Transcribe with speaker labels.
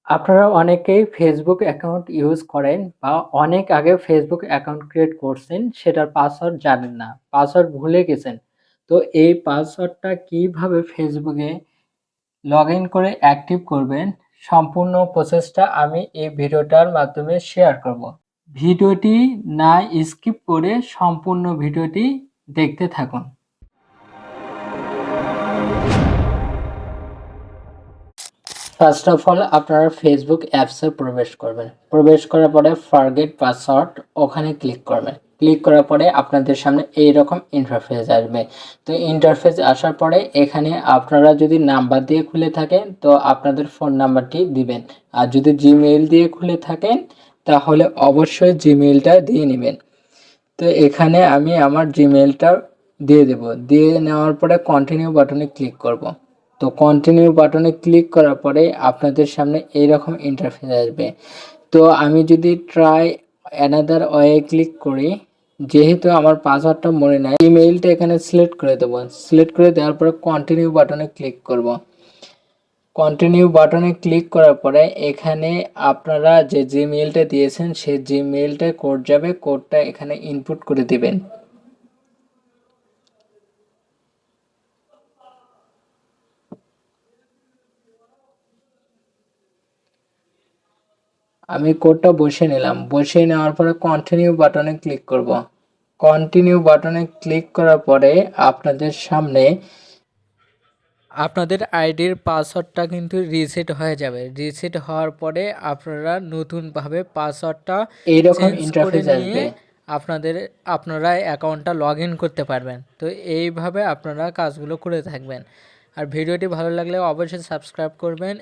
Speaker 1: আপনারা অনেকেই Facebook account use করেন বা অনেক আগে ফেসবুক অ্যাকাউন্ট ক্রিয়েট করছেন, সেটার পাসওয়ার্ড জানেন না, পাসওয়ার্ড ভুলে গেছেন। তো এই পাসওয়ার্ডটা কিভাবে ফেসবুকে লগ ইন করে অ্যাক্টিভ করবেন, সম্পূর্ণ প্রসেসটা আমি এই ভিডিওটার মাধ্যমে শেয়ার করব। ভিডিওটি না স্কিপ করে সম্পূর্ণ ভিডিওটি দেখতে থাকুন। ফার্স্ট অফ অল আপনারা ফেসবুক অ্যাপসে প্রবেশ করবেন। প্রবেশ করার পরে ফরগেট পাসওয়ার্ড ওখানে ক্লিক করবেন। ক্লিক করার পরে আপনাদের সামনে এইরকম ইন্টারফেস আসবে। তো ইন্টারফেস আসার পরে এখানে আপনারা যদি নাম্বার দিয়ে খুলে থাকেন তো আপনাদের ফোন নাম্বারটি দিবেন, আর যদি জিমেইল দিয়ে খুলে থাকেন তাহলে অবশ্যই জিমেইলটা দিয়ে নেবেন। তো এখানে আমি আমার জিমেইলটা দিয়ে দেব। দিয়ে নেওয়ার পরে কন্টিনিউ বাটনে ক্লিক করব। তো কন্টিনিউ বাটনে ক্লিক করার পরে আপনাদের সামনে এইরকম ইন্টারফেস আসবে। তো আমি যদি ট্রাই অ্যানাদার ওয়ে ক্লিক করি, যেহেতু আমার পাসওয়ার্ডটা মনে নাই, ইমেইলটা এখানে সিলেক্ট করে দেবো। সিলেক্ট করে দেওয়ার পরে কন্টিনিউ বাটনে ক্লিক করব। কন্টিনিউ বাটনে ক্লিক করার পরে এখানে আপনারা যে জিমেইলটা দিয়েছেন সেই জিমেইলটা কোড যাবে, কোডটা এখানে ইনপুট করে দিবেন। আমি কোডটা বসিয়ে নিলাম। বসিয়ে নেওয়ার পরে কন্টিনিউ বাটনে ক্লিক করব। কন্টিনিউ বাটনে ক্লিক করার পরে আপনাদের সামনে আপনাদের আইডির পাসওয়ার্ডটা কিন্তু রিসেট হয়ে যাবে। রিসেট হওয়ার পরে আপনারা নতুনভাবে পাসওয়ার্ডটা এইরকম ইন্টারফেস আসবে। আপনারা অ্যাকাউন্টটা লগ ইন করতে পারবেন। তো এইভাবে আপনারা কাজগুলো করে থাকবেন। আর ভিডিওটি ভালো লাগলে অবশ্যই সাবস্ক্রাইব করবেন।